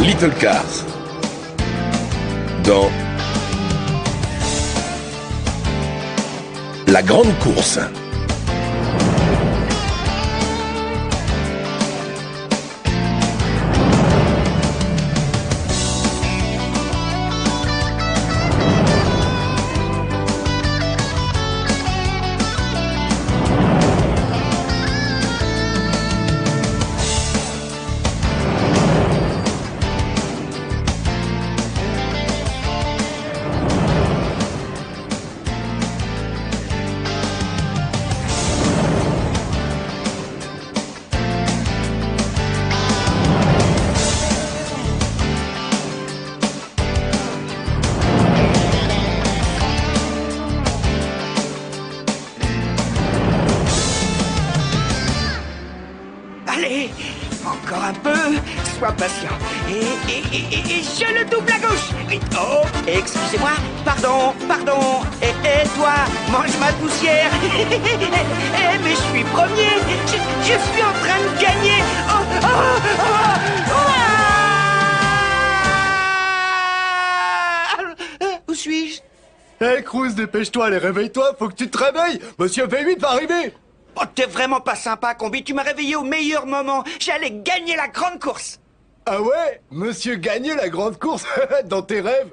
Little Cars. Dans la grande course. Allez, encore un peu, sois patient. Et je le double à gauche. Oui. Oh, excusez-moi, pardon. Et toi, mange ma poussière. Mais je suis premier. Je suis en train de gagner. Où suis-je? Hé, Cruz, dépêche-toi, allez, réveille-toi, faut que tu te réveilles. Monsieur V8 va arriver. Oh, t'es vraiment pas sympa, Combi. Tu m'as réveillé au meilleur moment. J'allais gagner la grande course. Ah ouais? Monsieur gagnait la grande course dans tes rêves?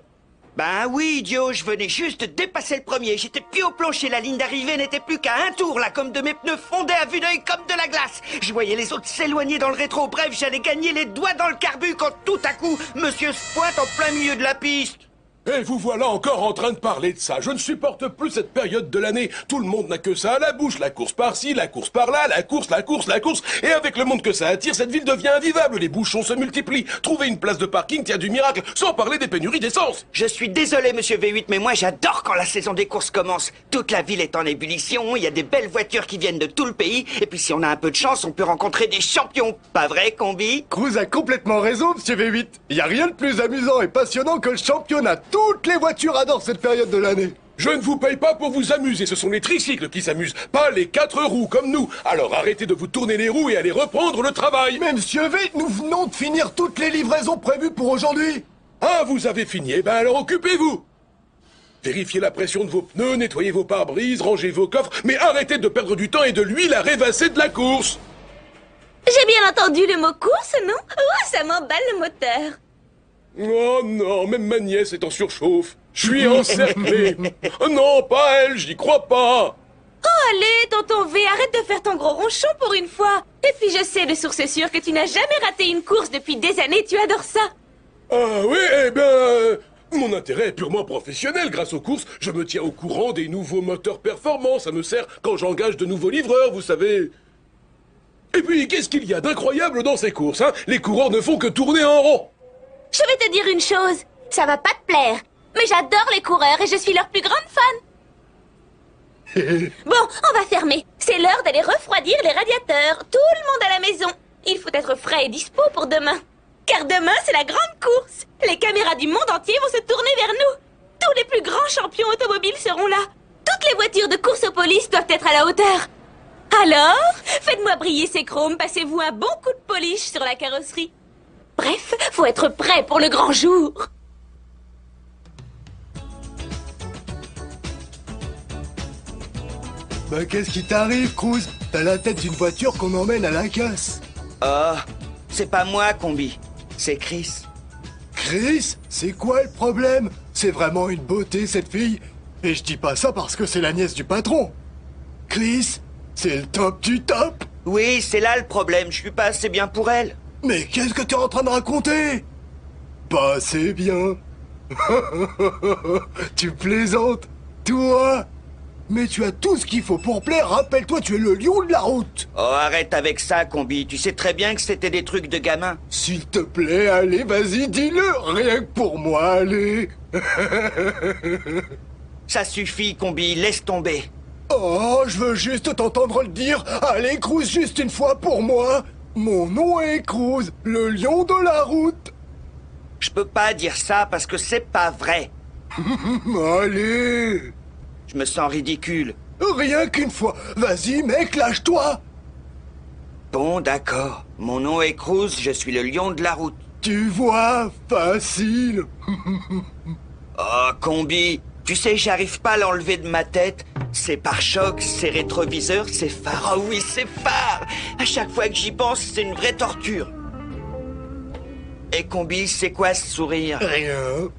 Ben oui, idiot, je venais juste de dépasser le premier. J'étais pied au plancher, la ligne d'arrivée n'était plus qu'à un tour. La com de mes pneus fondait à vue d'œil comme de la glace. Je voyais les autres s'éloigner dans le rétro. Bref, j'allais gagner les doigts dans le carbu quand tout à coup, monsieur se pointe en plein milieu de la piste. Et vous voilà encore en train de parler de ça. Je ne supporte plus cette période de l'année. Tout le monde n'a que ça à la bouche. La course par-ci, la course par-là, la course. Et avec le monde que ça attire, cette ville devient invivable. Les bouchons se multiplient. Trouver une place de parking tient du miracle, sans parler des pénuries d'essence. Je suis désolé, monsieur V8, mais moi j'adore quand la saison des courses commence. Toute la ville est en ébullition, il y a des belles voitures qui viennent de tout le pays. Et puis si on a un peu de chance, on peut rencontrer des champions. Pas vrai, Combi? Cruz a complètement raison, monsieur V8. Y a rien de plus amusant et passionnant que le championnat. Toutes les voitures adorent cette période de l'année. Je ne vous paye pas pour vous amuser, ce sont les tricycles qui s'amusent, pas les 4 roues comme nous. Alors arrêtez de vous tourner les roues et allez reprendre le travail. Mais monsieur V, nous venons de finir toutes les livraisons prévues pour aujourd'hui. Ah, vous avez fini, eh ben alors occupez-vous. Vérifiez la pression de vos pneus, nettoyez vos pare-brises, rangez vos coffres, mais arrêtez de perdre du temps et de l'huile à rêvasser de la course. J'ai bien entendu le mot course, non? Oh, ça m'emballe le moteur. Oh non, même ma nièce est en surchauffe. Je suis encerclé. Oh non, pas elle, j'y crois pas. Oh, allez, tonton V, arrête de faire ton gros ronchon pour une fois. Et puis je sais de source sûre que tu n'as jamais raté une course depuis des années, tu adores ça. Ah oui, eh ben... mon intérêt est purement professionnel. Grâce aux courses, je me tiens au courant des nouveaux moteurs performants. Ça me sert quand j'engage de nouveaux livreurs, vous savez. Et puis, qu'est-ce qu'il y a d'incroyable dans ces courses, hein? Les coureurs ne font que tourner en rond. Je vais te dire une chose, ça va pas te plaire, mais j'adore les coureurs et je suis leur plus grande fan. Bon, on va fermer. C'est l'heure d'aller refroidir les radiateurs. Tout le monde à la maison. Il faut être frais et dispo pour demain. Car demain, c'est la grande course. Les caméras du monde entier vont se tourner vers nous. Tous les plus grands champions automobiles seront là. Toutes les voitures de course aux polices doivent être à la hauteur. Alors, faites-moi briller ces chromes, passez-vous un bon coup de polish sur la carrosserie. Bref, faut être prêt pour le grand jour. Bah qu'est-ce qui t'arrive, Cruz? T'as la tête d'une voiture qu'on emmène à la casse. Oh, c'est pas moi, Combi. C'est Chris. Chris, c'est quoi le problème? C'est vraiment une beauté, cette fille. Et je dis pas ça parce que c'est la nièce du patron. Chris, c'est le top du top. Oui, c'est là le problème. Je suis pas assez bien pour elle. Mais qu'est-ce que t'es en train de raconter? Pas assez bien. Tu plaisantes, toi? Mais tu as tout ce qu'il faut pour plaire, rappelle-toi, tu es le lion de la route. Oh, arrête avec ça, Combi. Tu sais très bien que c'était des trucs de gamin. S'il te plaît, allez, vas-y, dis-le, rien que pour moi, allez. Ça suffit, Combi, laisse tomber. Oh, je veux juste t'entendre le dire. Allez, Cruz, juste une fois pour moi. Mon nom est Cruz, le lion de la route. Je peux pas dire ça parce que c'est pas vrai. Allez. Je me sens ridicule. Rien qu'une fois. Vas-y, mec, lâche-toi. Bon, d'accord. Mon nom est Cruz, je suis le lion de la route. Tu vois, facile. Oh, Combi, tu sais, j'arrive pas à l'enlever de ma tête. Ses pare-chocs, ses rétroviseurs, ses phares. Oh oui, ses phares. À chaque fois que j'y pense, c'est une vraie torture. Et Combi, c'est quoi ce sourire? Rien.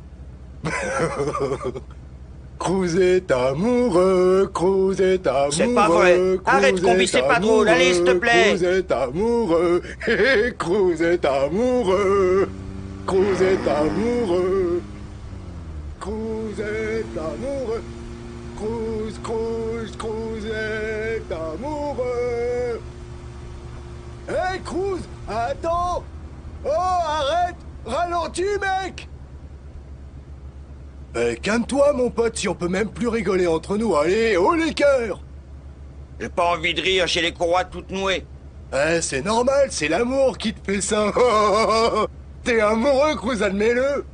Cruz est amoureux, Cruz est amoureux. C'est pas vrai. Arrête, Combi, c'est pas drôle. Allez, s'il te plaît. Cruz est amoureux, Cruz est amoureux, Cruz est amoureux, Cruz est amoureux, Cruz est amoureux. Hé, Cruz, attends. Oh, arrête, ralentis, mec. Calme-toi, mon pote, si on peut même plus rigoler entre nous. Allez, haut les cœurs. J'ai pas envie de rire, j'ai les courroies toutes nouées. C'est normal, c'est l'amour qui te fait ça. T'es amoureux, Cruz, admets-le.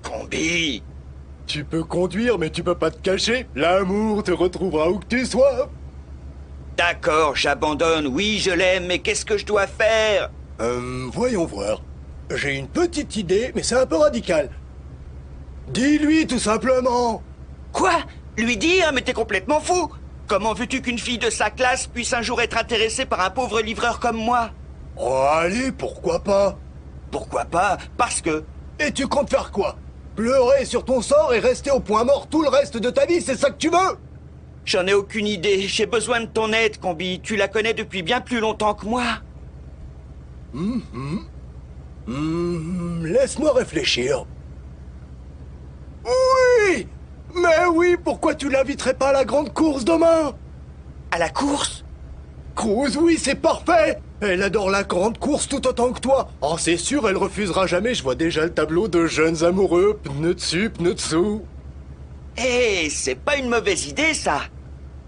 Combi. Tu peux conduire, mais tu peux pas te cacher. L'amour te retrouvera où que tu sois. D'accord, j'abandonne. Oui, je l'aime, mais qu'est-ce que je dois faire? Voyons voir. J'ai une petite idée, mais c'est un peu radical. Dis-lui tout simplement. Quoi? Lui dire? Mais t'es complètement fou! Comment veux-tu qu'une fille de sa classe puisse un jour être intéressée par un pauvre livreur comme moi? Oh, allez, pourquoi pas? Pourquoi pas? Parce que... Et tu comptes faire quoi? Pleurer sur ton sort et rester au point mort tout le reste de ta vie, c'est ça que tu veux? J'en ai aucune idée. J'ai besoin de ton aide, Combi. Tu la connais depuis bien plus longtemps que moi. Laisse-moi réfléchir. Oui! Mais oui, pourquoi tu l'inviterais pas à la grande course demain? À la course? Cruz, oui, c'est parfait! Elle adore la grande course tout autant que toi. Oh, c'est sûr, elle refusera jamais. Je vois déjà le tableau de jeunes amoureux. Pneu dessus, pneu dessous. Eh, c'est pas une mauvaise idée, ça.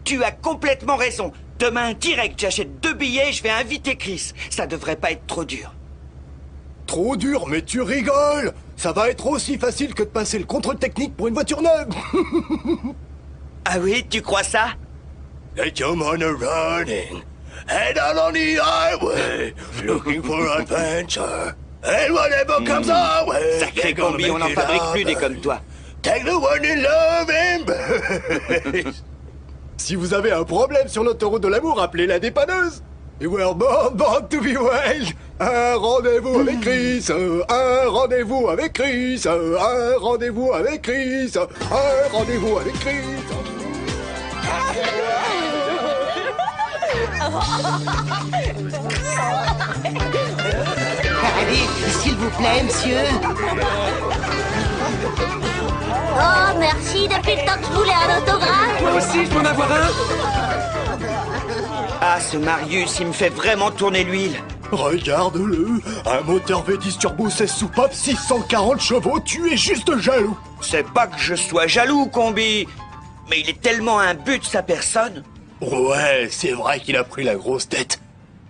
Tu as complètement raison. Demain, direct, j'achète 2 billets et je vais inviter Chris. Ça devrait pas être trop dur. Trop dur, mais tu rigoles! Ça va être aussi facile que de passer le contrôle technique pour une voiture neuve! Ah oui, tu crois ça? They come on a running, head out on the highway, looking for adventure. And whatever comes our way, Sacré Combi, on n'en fabrique plus des comme toi. Take the one in love and Si vous avez un problème sur l'autoroute de l'amour, appelez la dépanneuse. You were born to be wild. Un rendez-vous avec Chris, un rendez-vous avec Chris, un rendez-vous avec Chris, un rendez-vous avec Chris. Allez, s'il vous plaît, monsieur. Oh, merci, depuis le temps que je voulais un autographe. Moi aussi, je peux en avoir un. Ah, ce Marius, il me fait vraiment tourner l'huile. Regarde-le, un moteur V10 turbo 16 soupapes, 640 chevaux, tu es juste jaloux. C'est pas que je sois jaloux, Combi, mais il est tellement imbu de sa personne. Ouais, c'est vrai qu'il a pris la grosse tête.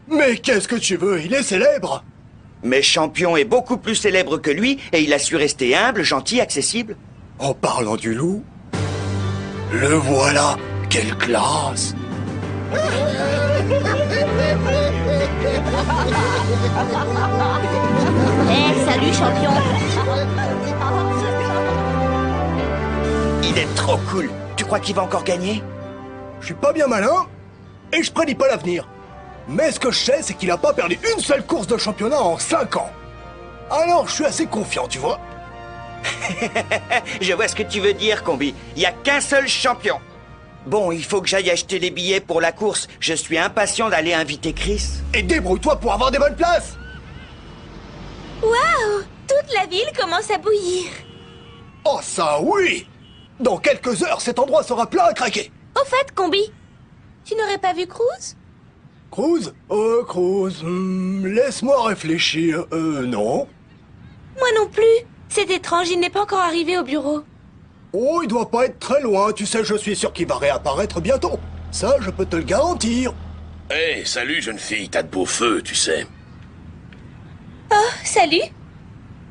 Mais qu'est-ce que tu veux, il est célèbre. Mais Champion est beaucoup plus célèbre que lui et il a su rester humble, gentil, accessible. En parlant du loup, le voilà, quelle classe. Salut, champion. Il est trop cool. Tu crois qu'il va encore gagner? Je suis pas bien malin et je prédis pas l'avenir. Mais ce que je sais, c'est qu'il a pas perdu une seule course de championnat en 5 ans. Alors je suis assez confiant, tu vois. Je vois ce que tu veux dire, Combi. Il n'y a qu'un seul champion. Bon, il faut que j'aille acheter les billets pour la course. Je suis impatient d'aller inviter Chris. Et débrouille-toi pour avoir des bonnes places. Waouh! Toute la ville commence à bouillir. Oh ça oui. Dans quelques heures, cet endroit sera plein à craquer. Au fait, Combi, tu n'aurais pas vu Cruz? Cruz? Cruz, laisse-moi réfléchir. Non. Moi non plus. C'est étrange, il n'est pas encore arrivé au bureau. Oh, il doit pas être très loin, tu sais, je suis sûr qu'il va réapparaître bientôt. Ça, je peux te le garantir. Hé, salut jeune fille, t'as de beaux feux, tu sais. Oh, salut.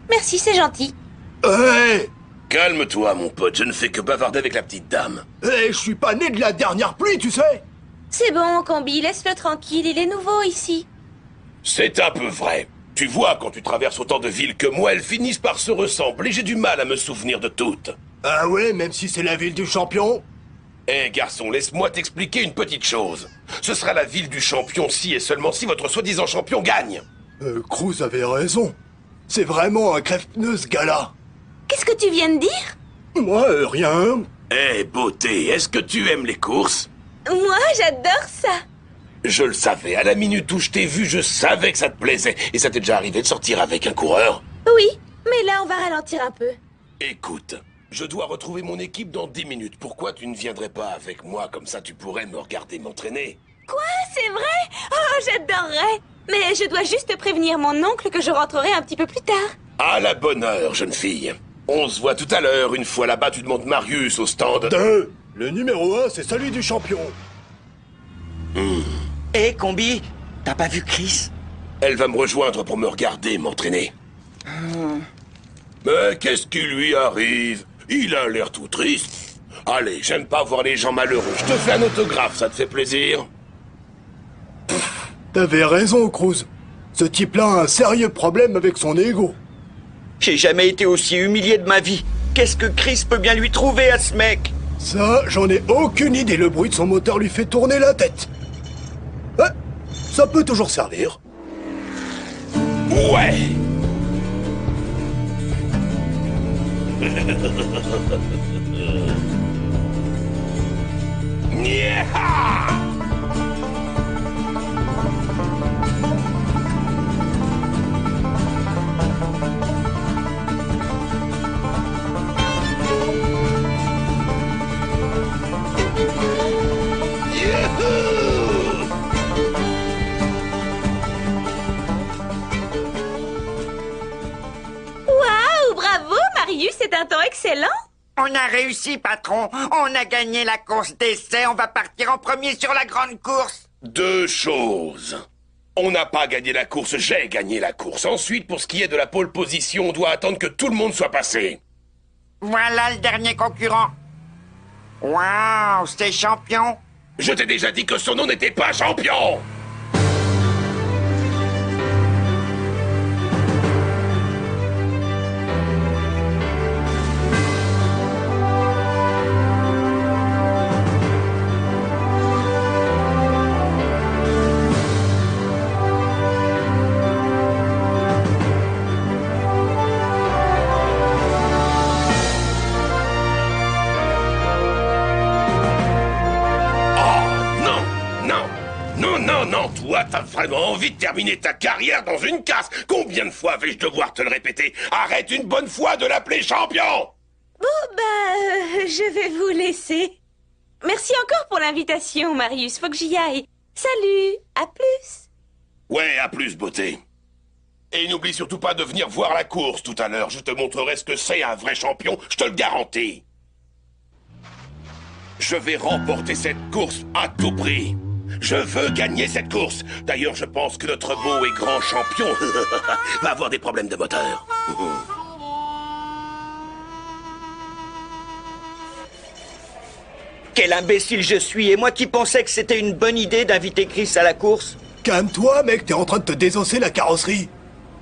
Merci, c'est gentil. Hé Calme-toi, mon pote, je ne fais que bavarder avec la petite dame. je suis pas né de la dernière pluie, tu sais. C'est bon, Combi, laisse-le tranquille, il est nouveau ici. C'est un peu vrai. Tu vois, quand tu traverses autant de villes que moi, elles finissent par se ressembler. J'ai du mal à me souvenir de toutes. Ah ouais, même si c'est la ville du champion? Eh garçon, laisse-moi t'expliquer une petite chose. Ce sera la ville du champion si et seulement si votre soi-disant champion gagne. Cruz avait raison. C'est vraiment un crève-pneu, ce gars-là. Qu'est-ce que tu viens de dire? Moi, rien. Eh beauté, est-ce que tu aimes les courses? Moi, j'adore ça. Je le savais, à la minute où je t'ai vu, je savais que ça te plaisait. Et ça t'est déjà arrivé de sortir avec un coureur? Oui, mais là, on va ralentir un peu. Écoute, je dois retrouver mon équipe dans 10 minutes. Pourquoi tu ne viendrais pas avec moi? Comme ça, tu pourrais me regarder m'entraîner. Quoi? C'est vrai? Oh, j'adorerais. Mais je dois juste prévenir mon oncle que je rentrerai un petit peu plus tard. À la bonne heure, jeune fille. On se voit tout à l'heure. Une fois là-bas, tu demandes Marius au stand. 2. Le numéro 1, c'est celui du champion. Hé, Combi, t'as pas vu Chris? Elle va me rejoindre pour me regarder m'entraîner. Mais qu'est-ce qui lui arrive? Il a l'air tout triste. Allez, j'aime pas voir les gens malheureux. Je te fais un autographe, ça te fait plaisir? T'avais raison, Cruz. Ce type-là a un sérieux problème avec son ego. J'ai jamais été aussi humilié de ma vie. Qu'est-ce que Chris peut bien lui trouver à ce mec? Ça, j'en ai aucune idée. Le bruit de son moteur lui fait tourner la tête. Ça peut toujours servir. Ouais. Nyah! Waouh, bravo, Marius, c'est un temps excellent. On a réussi, patron. On a gagné la course d'essai. On va partir en premier sur la grande course. Deux choses. On n'a pas gagné la course, j'ai gagné la course. Ensuite, pour ce qui est de la pole position, on doit attendre que tout le monde soit passé. Voilà le dernier concurrent. Waouh, c'est champion. Je t'ai déjà dit que son nom n'était pas champion. Non, toi, t'as vraiment envie de terminer ta carrière dans une casse. Combien de fois vais-je devoir te le répéter? Arrête une bonne fois de l'appeler champion. Bon, je vais vous laisser. Merci encore pour l'invitation, Marius. Faut que j'y aille. Salut, à plus. Ouais, à plus, beauté. Et n'oublie surtout pas de venir voir la course tout à l'heure. Je te montrerai ce que c'est un vrai champion, je te le garantis. Je vais remporter cette course à tout prix. Je veux gagner cette course. D'ailleurs, je pense que notre beau et grand champion va avoir des problèmes de moteur. Quel imbécile je suis, et moi qui pensais que c'était une bonne idée d'inviter Chris à la course. Calme-toi, mec, t'es en train de te désosser la carrosserie.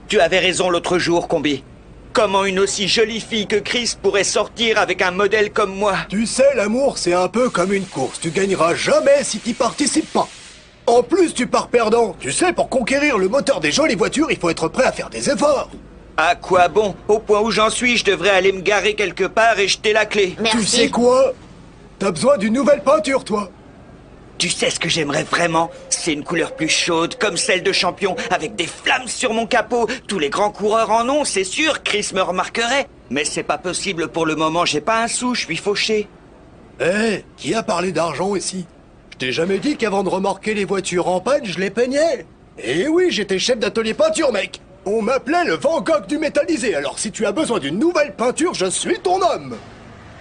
Tu avais raison l'autre jour, Combi. Comment une aussi jolie fille que Chris pourrait sortir avec un modèle comme moi? Tu sais, l'amour, c'est un peu comme une course. Tu gagneras jamais si t'y participes pas. En plus, tu pars perdant. Tu sais, pour conquérir le moteur des jolies voitures, il faut être prêt à faire des efforts. À quoi bon? Au point où j'en suis, je devrais aller me garer quelque part et jeter la clé. Tu sais quoi? T'as besoin d'une nouvelle peinture, toi. Tu sais ce que j'aimerais vraiment? C'est une couleur plus chaude, comme celle de champion, avec des flammes sur mon capot. Tous les grands coureurs en ont, c'est sûr, Chris me remarquerait. Mais c'est pas possible pour le moment, j'ai pas un sou, je suis fauché. Hé, qui a parlé d'argent ici? Je t'ai jamais dit qu'avant de remorquer les voitures en panne, je les peignais. Eh oui, j'étais chef d'atelier peinture, mec. On m'appelait le Van Gogh du métallisé, alors si tu as besoin d'une nouvelle peinture, je suis ton homme.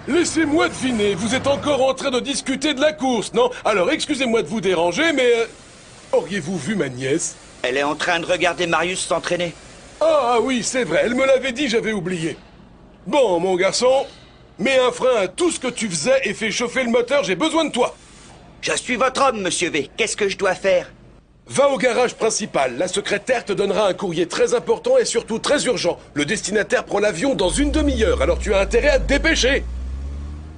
Laissez-moi deviner, vous êtes encore en train de discuter de la course, non? Alors excusez-moi de vous déranger, mais... auriez-vous vu ma nièce? Elle est en train de regarder Marius s'entraîner. Ah oui, c'est vrai, elle me l'avait dit, j'avais oublié. Bon, mon garçon, mets un frein à tout ce que tu faisais et fais chauffer le moteur, j'ai besoin de toi. Je suis votre homme, monsieur V. Qu'est-ce que je dois faire? Va au garage principal. La secrétaire te donnera un courrier très important et surtout très urgent. Le destinataire prend l'avion dans une demi-heure, alors tu as intérêt à te dépêcher.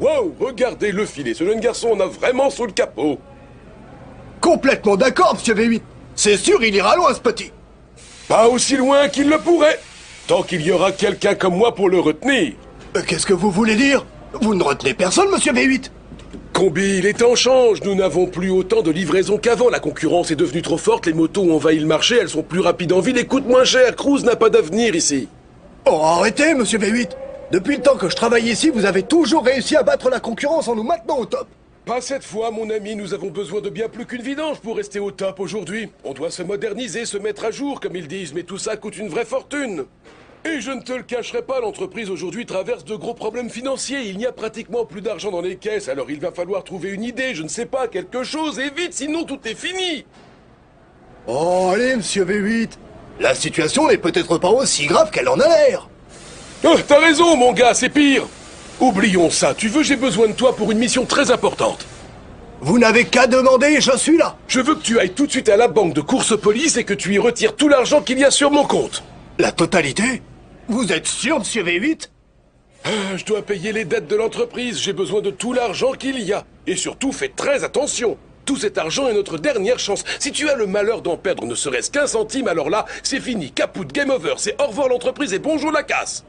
Wow, regardez le filet. Ce jeune garçon en a vraiment sous le capot. Complètement d'accord, monsieur V8. C'est sûr, il ira loin, ce petit. Pas aussi loin qu'il le pourrait. Tant qu'il y aura quelqu'un comme moi pour le retenir. Qu'est-ce que vous voulez dire? Vous ne retenez personne, monsieur V8. Combi, les temps changent. Nous n'avons plus autant de livraisons qu'avant. La concurrence est devenue trop forte. Les motos ont envahi le marché. Elles sont plus rapides en ville et coûtent moins cher. Cruise n'a pas d'avenir ici. Oh, arrêtez, monsieur V8. Depuis le temps que je travaille ici, vous avez toujours réussi à battre la concurrence en nous maintenant au top. Pas cette fois, mon ami. Nous avons besoin de bien plus qu'une vidange pour rester au top aujourd'hui. On doit se moderniser, se mettre à jour, comme ils disent. Mais tout ça coûte une vraie fortune. Et je ne te le cacherai pas, l'entreprise aujourd'hui traverse de gros problèmes financiers. Il n'y a pratiquement plus d'argent dans les caisses, alors il va falloir trouver une idée, je ne sais pas, quelque chose, et vite, sinon tout est fini. Oh, allez, monsieur V8. La situation n'est peut-être pas aussi grave qu'elle en a l'air. Oh, t'as raison, mon gars, c'est pire. Oublions ça, tu veux, j'ai besoin de toi pour une mission très importante. Vous n'avez qu'à demander, je suis là. Je veux que tu ailles tout de suite à la banque de course police et que tu y retires tout l'argent qu'il y a sur mon compte. La totalité? Vous êtes sûr, monsieur V8? Je dois payer les dettes de l'entreprise, j'ai besoin de tout l'argent qu'il y a. Et surtout, fais très attention. Tout cet argent est notre dernière chance. Si tu as le malheur d'en perdre ne serait-ce qu'un centime, alors là, c'est fini, caput, game over, c'est au revoir l'entreprise et bonjour la casse.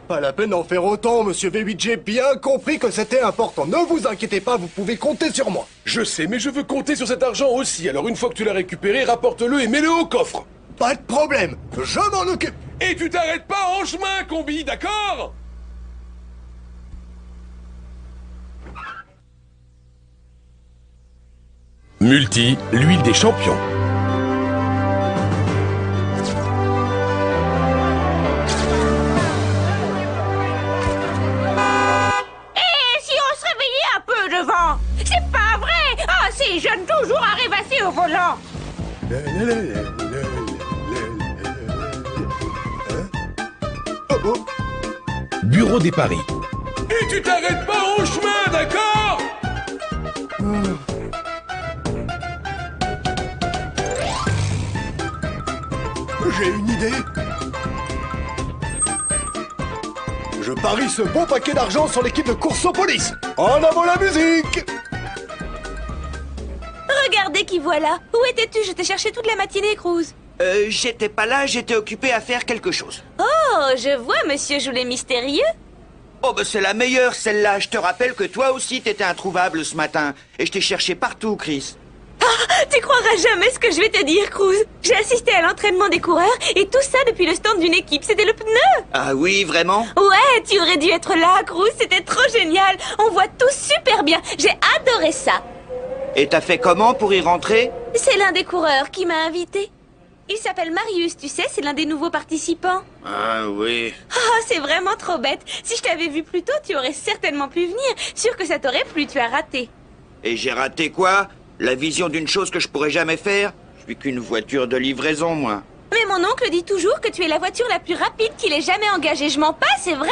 Pas la peine d'en faire autant, monsieur V8, j'ai bien compris que c'était important. Ne vous inquiétez pas, vous pouvez compter sur moi. Je sais, mais je veux compter sur cet argent aussi. Alors une fois que tu l'as récupéré, rapporte-le et mets-le au coffre. Pas de problème, je m'en occupe. Et tu t'arrêtes pas en chemin, combi, d'accord? Multi, l'huile des champions. Et si on se réveillait un peu devant? C'est pas vrai! Ah, ces jeunes toujours à rêvasser au volant! Bureau des paris. Et tu t'arrêtes pas en chemin, d'accord? J'ai une idée. Je parie ce bon paquet d'argent sur l'équipe de course aux police. En avant la musique! Regardez qui voilà! Où étais-tu? Je t'ai cherché toute la matinée, Cruz. J'étais pas là, j'étais occupé à faire quelque chose. Oh, je vois, monsieur Joulet mystérieux. Oh, bah c'est la meilleure, celle-là. Je te rappelle que toi aussi t'étais introuvable ce matin. Et je t'ai cherché partout, Chris. Tu croiras jamais ce que je vais te dire, Cruz. J'ai assisté à l'entraînement des coureurs et tout ça depuis le stand d'une équipe. C'était le pneu. Ah oui, vraiment? Ouais, tu aurais dû être là, Cruz. C'était trop génial. On voit tout super bien. J'ai adoré ça. Et t'as fait comment pour y rentrer? C'est l'un des coureurs qui m'a invité. Il s'appelle Marius, tu sais, c'est l'un des nouveaux participants. Ah oui. Oh, c'est vraiment trop bête. Si je t'avais vu plus tôt, tu aurais certainement pu venir. Sûr que ça t'aurait plu, tu as raté. Et j'ai raté quoi? La vision d'une chose que je pourrais jamais faire? Je suis qu'une voiture de livraison, moi. Mais mon oncle dit toujours que tu es la voiture la plus rapide qu'il ait jamais engagée. Je mens pas, c'est vrai?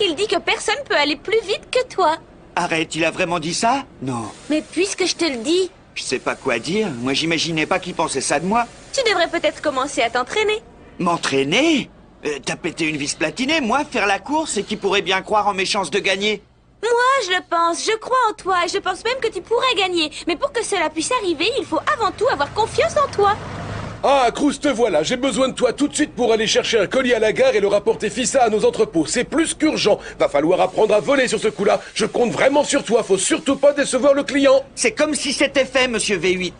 Il dit que personne peut aller plus vite que toi. Arrête, il a vraiment dit ça? Non. Mais puisque je te le dis, Je sais pas quoi dire. Moi, j'imaginais pas qu'il pensait ça de moi. tu devrais peut-être commencer à t'entraîner. M'entraîner? T'as pété une vis platinée, moi, faire la course, et qui pourrait bien croire en mes chances de gagner? Moi, je le pense, je crois en toi et je pense même que tu pourrais gagner. Mais pour que cela puisse arriver, il faut avant tout avoir confiance en toi. Ah, Cruz, te voilà. J'ai besoin de toi tout de suite pour aller chercher un colis à la gare et le rapporter FISA à nos entrepôts. C'est plus qu'urgent. Va falloir apprendre à voler sur ce coup-là. Je compte vraiment sur toi. Faut surtout pas décevoir le client. C'est comme si c'était fait, monsieur V8.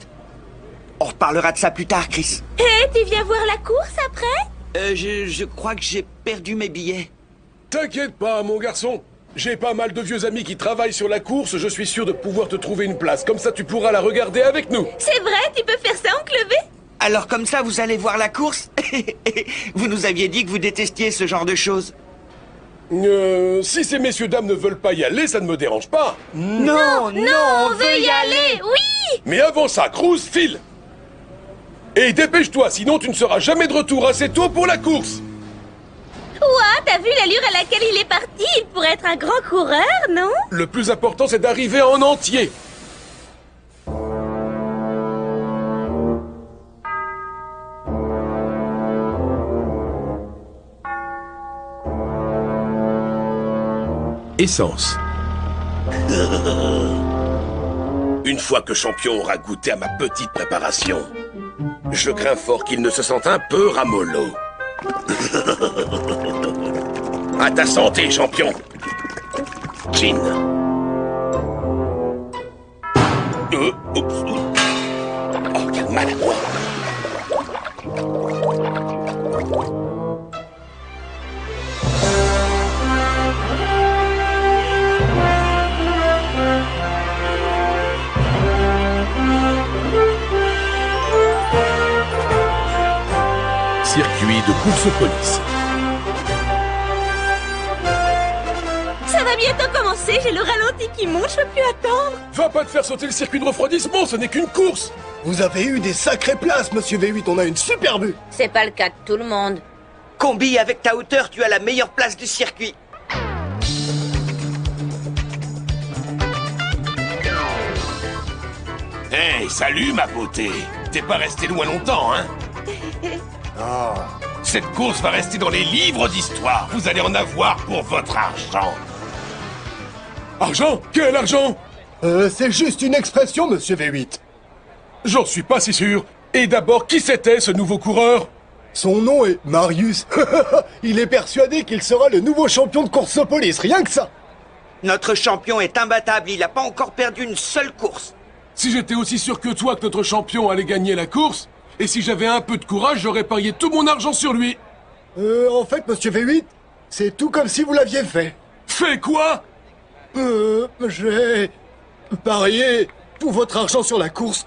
On reparlera de ça plus tard, Chris. Hé, tu viens voir la course après? Je crois que j'ai perdu mes billets. T'inquiète pas, mon garçon. J'ai pas mal de vieux amis qui travaillent sur la course. Je suis sûr de pouvoir te trouver une place. Comme ça, tu pourras la regarder avec nous. C'est vrai, tu peux faire ça, oncle V? Alors comme ça, vous allez voir la course? Vous nous aviez dit que vous détestiez ce genre de choses. Si ces messieurs-dames ne veulent pas y aller, ça ne me dérange pas. Non, Non, on veut y aller, oui! Mais avant ça, Cruz, file. Et dépêche-toi, sinon tu ne seras jamais de retour assez tôt pour la course. Ouah, t'as vu l'allure à laquelle il est parti? Il pourrait être un grand coureur, non? Le plus important, c'est d'arriver en entier. Essence. Une fois que Champion aura goûté à ma petite préparation, je crains fort qu'il ne se sente un peu ramollo. À ta santé, Champion. Gin. Oups. Oh, quel maladroit. Circuit de course-police. Ça va bientôt commencer, j'ai le ralenti qui monte, je peux plus attendre. Va pas te faire sauter le circuit de refroidissement, ce n'est qu'une course. Vous avez eu des sacrées places, monsieur V8, on a une super vue. C'est pas le cas de tout le monde. Combi, avec ta hauteur, tu as la meilleure place du circuit. Hey, salut ma beauté. T'es pas resté loin longtemps, hein? Cette course va rester dans les livres d'histoire. Vous allez en avoir pour votre argent. Argent? Quel argent? C'est juste une expression, monsieur V8. J'en suis pas si sûr. Et d'abord, qui c'était ce nouveau coureur? Son nom est Marius. Il est persuadé qu'il sera le nouveau champion de course-police, rien que ça. Notre champion est imbattable, il n'a pas encore perdu une seule course. Si j'étais aussi sûr que toi que notre champion allait gagner la course, et si j'avais un peu de courage, j'aurais parié tout mon argent sur lui. En fait, monsieur V8, c'est tout comme si vous l'aviez fait. Fais quoi? J'ai parié tout votre argent sur la course.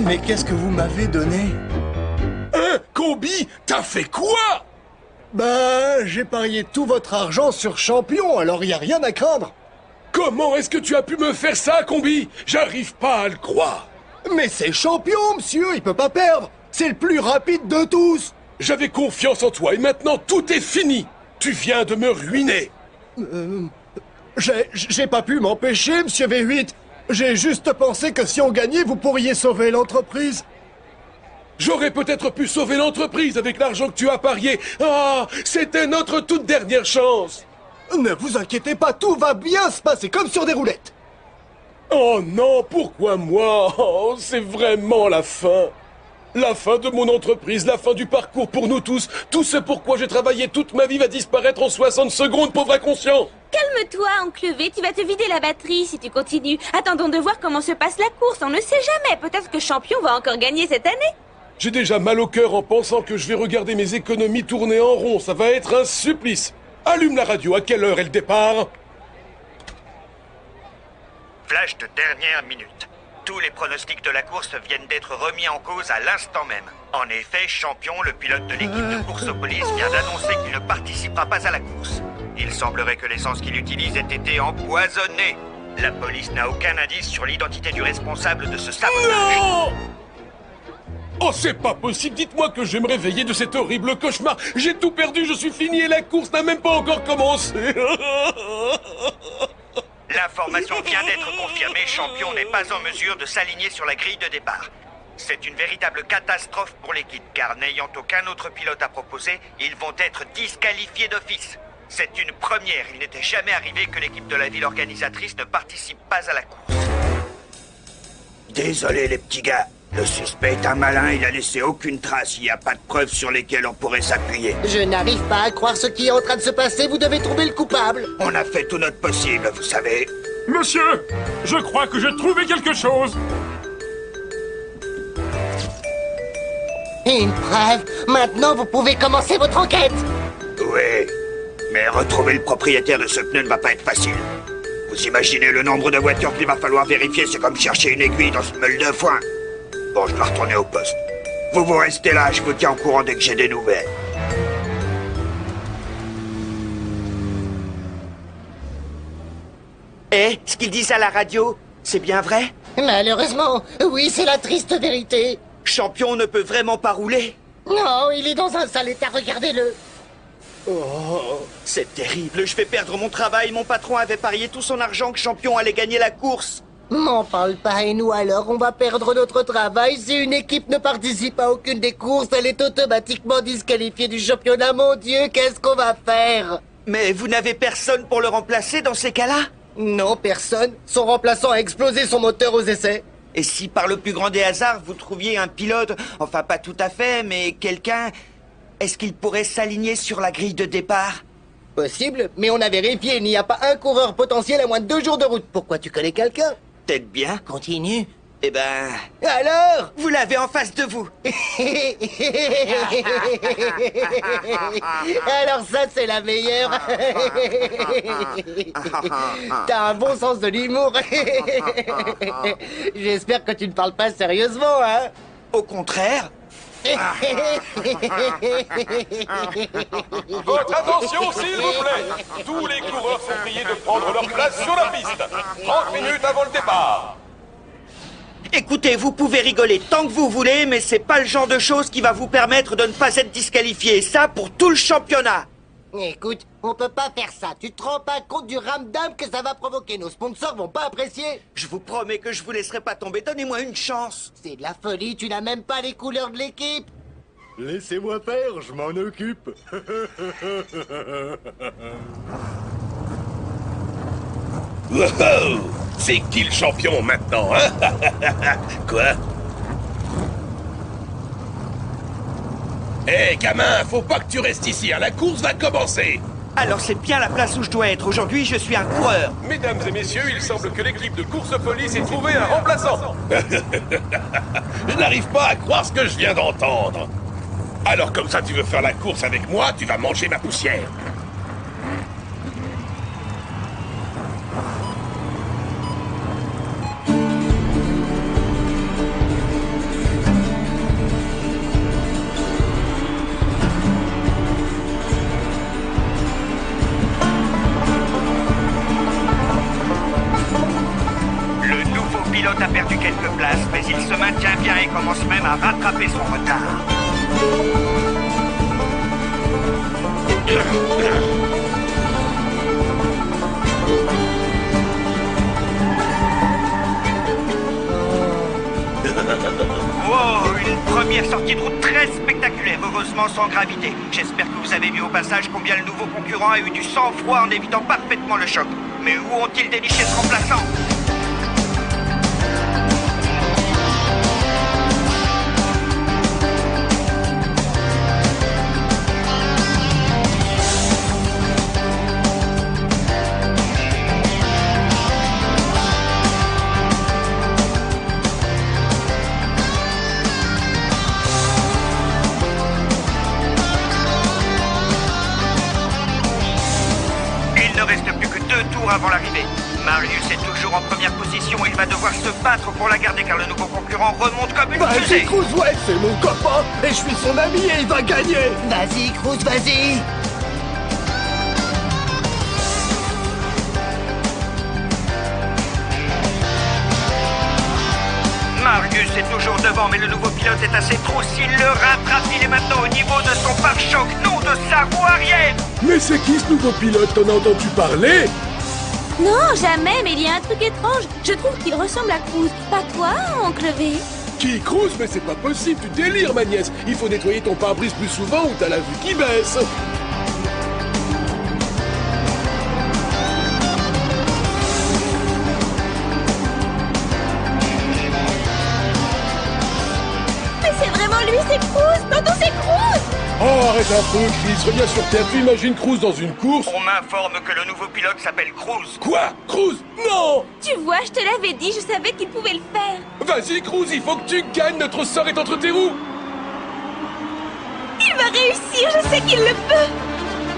Mais qu'est-ce que vous m'avez donné? Hein? Combi? T'as fait quoi? Bah, j'ai parié tout votre argent sur Champion, alors y a rien à craindre. Comment est-ce que tu as pu me faire ça, Combi? J'arrive pas à le croire. Mais c'est Champion, monsieur, il peut pas perdre. C'est le plus rapide de tous. J'avais confiance en toi et maintenant tout est fini. Tu viens de me ruiner. J'ai pas pu m'empêcher, monsieur V8. J'ai juste pensé que si on gagnait, vous pourriez sauver l'entreprise. J'aurais peut-être pu sauver l'entreprise avec l'argent que tu as parié. Ah, c'était notre toute dernière chance. Ne vous inquiétez pas, tout va bien se passer comme sur des roulettes. Oh non, pourquoi moi? Oh, c'est vraiment la fin. La fin de mon entreprise, la fin du parcours pour nous tous. Tout ce pourquoi j'ai travaillé toute ma vie va disparaître en 60 secondes, pauvre inconscient. Calme-toi, oncle V, tu vas te vider la batterie si tu continues. Attendons de voir comment se passe la course, on ne sait jamais. Peut-être que Champion va encore gagner cette année. J'ai déjà mal au cœur en pensant que je vais regarder mes économies tourner en rond. Ça va être un supplice. Allume la radio, à quelle heure est le départ? Flash de dernière minute. Tous les pronostics de la course viennent d'être remis en cause à l'instant même. En effet, Champion, le pilote de l'équipe de course-police, vient d'annoncer qu'il ne participera pas à la course. Il semblerait que l'essence qu'il utilise ait été empoisonnée. La police n'a aucun indice sur l'identité du responsable de ce sabotage. Non! Oh, c'est pas possible. Dites-moi que je vais me réveiller de cet horrible cauchemar. J'ai tout perdu, je suis fini et la course n'a même pas encore commencé. L'information vient d'être confirmée, Champion n'est pas en mesure de s'aligner sur la grille de départ. C'est une véritable catastrophe pour l'équipe, car n'ayant aucun autre pilote à proposer, ils vont être disqualifiés d'office. C'est une première, il n'était jamais arrivé que l'équipe de la ville organisatrice ne participe pas à la course. Désolé les petits gars, le suspect est un malin, il a laissé aucune trace, il n'y a pas de preuves sur lesquelles on pourrait s'appuyer. Je n'arrive pas à croire ce qui est en train de se passer, vous devez trouver le coupable. On a fait tout notre possible, vous savez. Monsieur, je crois que j'ai trouvé quelque chose. Une preuve. Maintenant, vous pouvez commencer votre enquête. Oui, mais retrouver le propriétaire de ce pneu ne va pas être facile. Vous imaginez le nombre de voitures qu'il va falloir vérifier, c'est comme chercher une aiguille dans une meule de foin. Bon, je dois retourner au poste. Vous restez là, je vous tiens au courant dès que j'ai des nouvelles. Eh, ce qu'ils disent à la radio, c'est bien vrai? Malheureusement, oui, c'est la triste vérité. Champion ne peut vraiment pas rouler? Non, il est dans un sale état, regardez-le. Oh, c'est terrible, je vais perdre mon travail. Mon patron avait parié tout son argent que Champion allait gagner la course. M'en parle pas, et nous alors, on va perdre notre travail. Si une équipe ne participe à aucune des courses, elle est automatiquement disqualifiée du championnat. Mon Dieu, qu'est-ce qu'on va faire? Mais vous n'avez personne pour le remplacer dans ces cas-là? Non, personne. Son remplaçant a explosé son moteur aux essais. Et si par le plus grand des hasards, vous trouviez un pilote, enfin pas tout à fait, mais quelqu'un, est-ce qu'il pourrait s'aligner sur la grille de départ? Possible, mais on a vérifié, il n'y a pas un coureur potentiel à moins de 2 jours de route. Pourquoi, tu connais quelqu'un? Peut-être bien. Continue. Eh ben... Alors? Vous l'avez en face de vous. Alors ça, c'est la meilleure. T'as un bon sens de l'humour. J'espère que tu ne parles pas sérieusement, hein? Au contraire. Votre attention, s'il vous plaît. Tous les coureurs sont priés de prendre leur place sur la piste. 30 minutes avant le départ. Écoutez, vous pouvez rigoler tant que vous voulez, mais c'est pas le genre de chose qui va vous permettre de ne pas être disqualifié. Ça pour tout le championnat. Écoute, on peut pas faire ça. Tu te rends pas compte du ramdam que ça va provoquer? Nos sponsors vont pas apprécier. Je vous promets que je vous laisserai pas tomber. Donnez-moi une chance. C'est de la folie, tu n'as même pas les couleurs de l'équipe. Laissez-moi faire, je m'en occupe. Wow, c'est qui le champion maintenant, hein? Quoi? Hé, gamin, faut pas que tu restes ici, hein, la course va commencer. Alors c'est bien la place où je dois être. Aujourd'hui, je suis un coureur. Mesdames et messieurs, il semble que l'équipe de course police ait trouvé un remplaçant. Je n'arrive pas à croire ce que je viens d'entendre. Alors comme ça, tu veux faire la course avec moi, tu vas manger ma poussière. Le nouveau pilote a perdu quelques places, mais il se maintient bien et commence même à rattraper son retard. Wow, une première sortie de route très spectaculaire, heureusement sans gravité. J'espère que vous avez vu au passage combien le nouveau concurrent a eu du sang-froid en évitant parfaitement le choc. Mais où ont-ils déniché ce remplaçant? Il ne reste plus que 2 tours avant l'arrivée. Marius est toujours en première position. Il va devoir se battre pour la garder car le nouveau concurrent remonte comme une Vas-y, fusée. Cruz, ouais, c'est mon copain, et je suis son ami et il va gagner. Vas-y, Cruz, vas-y. Marius est toujours devant, mais le nouveau pilote est assez trop. S'il le rattrape, il est maintenant au niveau de son pare-choc, non de sa roue arrière. Mais c'est qui ce nouveau pilote? T'en as entendu parler? Non, jamais, mais il y a un truc étrange. Je trouve qu'il ressemble à Cruz. Pas toi, oncle V? Qui Cruz? Mais c'est pas possible, tu délires, ma nièce. Il faut nettoyer ton pare-brise plus souvent ou t'as la vue qui baisse. Mais c'est vraiment lui, c'est Cruz. Tonton, c'est Cruz. Oh, arrête un peu, Chris, reviens sur terre. Tu imagines Cruz dans une course? On m'informe que le nouveau pilote s'appelle Cruz. Quoi? Cruz? Non! Tu vois, je te l'avais dit, je savais qu'il pouvait le faire. Vas-y, Cruz, il faut que tu gagnes. Notre sort est entre tes roues. Il va réussir, je sais qu'il le peut.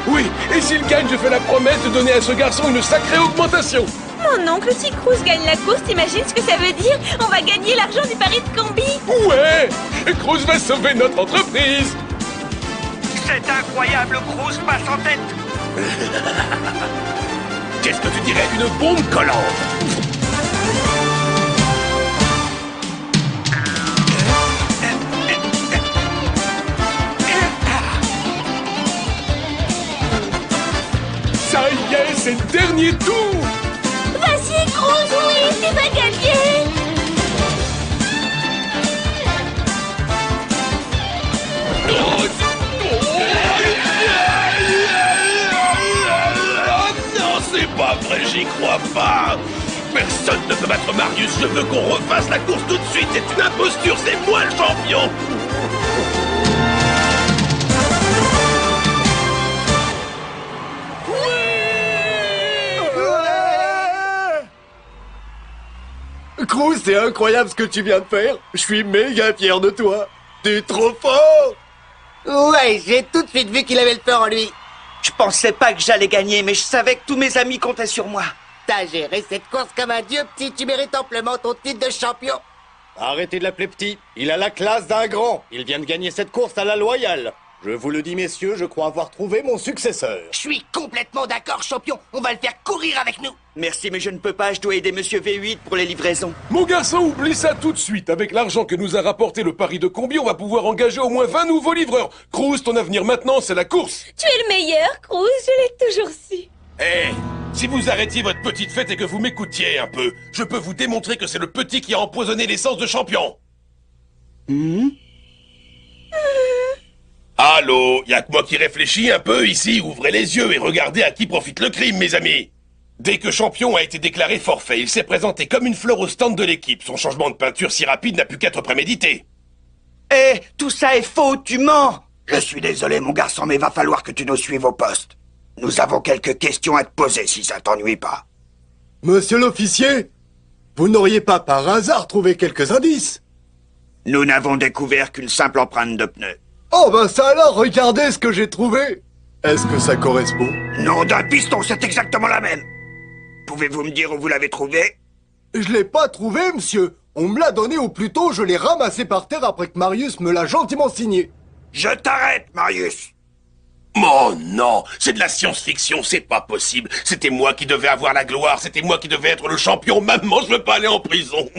Oui, et s'il gagne, je fais la promesse de donner à ce garçon une sacrée augmentation. Mon oncle, si Cruz gagne la course, t'imagines ce que ça veut dire? On va gagner l'argent du pari de Cambi. Ouais! Cruz va sauver notre entreprise. C'est incroyable, Cruz passe en tête. Qu'est-ce que tu dirais d'une bombe collante? c'est le dernier tour. Vas-y, Cruz, oui, tu vas gagner. Non, c'est pas vrai, j'y crois pas. Personne ne peut battre Marius, je veux qu'on refasse la course tout de suite. C'est une imposture, c'est moi le champion. Cruz, c'est incroyable ce que tu viens de faire. Je suis méga fier de toi. T'es trop fort. Ouais, j'ai tout de suite vu qu'il avait le feu en lui. Je pensais pas que j'allais gagner, mais je savais que tous mes amis comptaient sur moi. T'as géré cette course comme un dieu, petit. Tu mérites amplement ton titre de champion. Arrêtez de l'appeler petit. Il a la classe d'un grand. Il vient de gagner cette course à la loyale. Je vous le dis, messieurs, je crois avoir trouvé mon successeur. Je suis complètement d'accord, champion. On va le faire courir avec nous. Merci, mais je ne peux pas, je dois aider Monsieur V8 pour les livraisons. Mon garçon, oublie ça tout de suite. Avec l'argent que nous a rapporté le pari de combi, on va pouvoir engager au moins 20 nouveaux livreurs. Cruz, ton avenir maintenant, c'est la course. Tu es le meilleur, Cruz, je l'ai toujours su. Eh, si vous arrêtiez votre petite fête et que vous m'écoutiez un peu, je peux vous démontrer que c'est le petit qui a empoisonné l'essence de champion. Allô, y a que moi qui réfléchis un peu ici. Ouvrez les yeux et regardez à qui profite le crime, mes amis. Dès que champion a été déclaré forfait, il s'est présenté comme une fleur au stand de l'équipe. Son changement de peinture si rapide n'a pu qu'être prémédité. Eh, tout ça est faux, tu mens. Je suis désolé, mon garçon, mais va falloir que tu nous suives au poste. Nous avons quelques questions à te poser, si ça t'ennuie pas. Monsieur l'officier, vous n'auriez pas par hasard trouvé quelques indices? Nous n'avons découvert qu'une simple empreinte de pneu. Oh ben ça alors, regardez ce que j'ai trouvé. Est-ce que ça correspond? Nom d'un piston, c'est exactement la même. Pouvez-vous me dire où vous l'avez trouvé? Je l'ai pas trouvé, monsieur. On me l'a donné, ou plutôt je l'ai ramassé par terre après que Marius me l'a gentiment signé. Je t'arrête, Marius. Oh non, c'est de la science-fiction, c'est pas possible. C'était moi qui devais avoir la gloire, c'était moi qui devais être le champion. Maman, je veux pas aller en prison.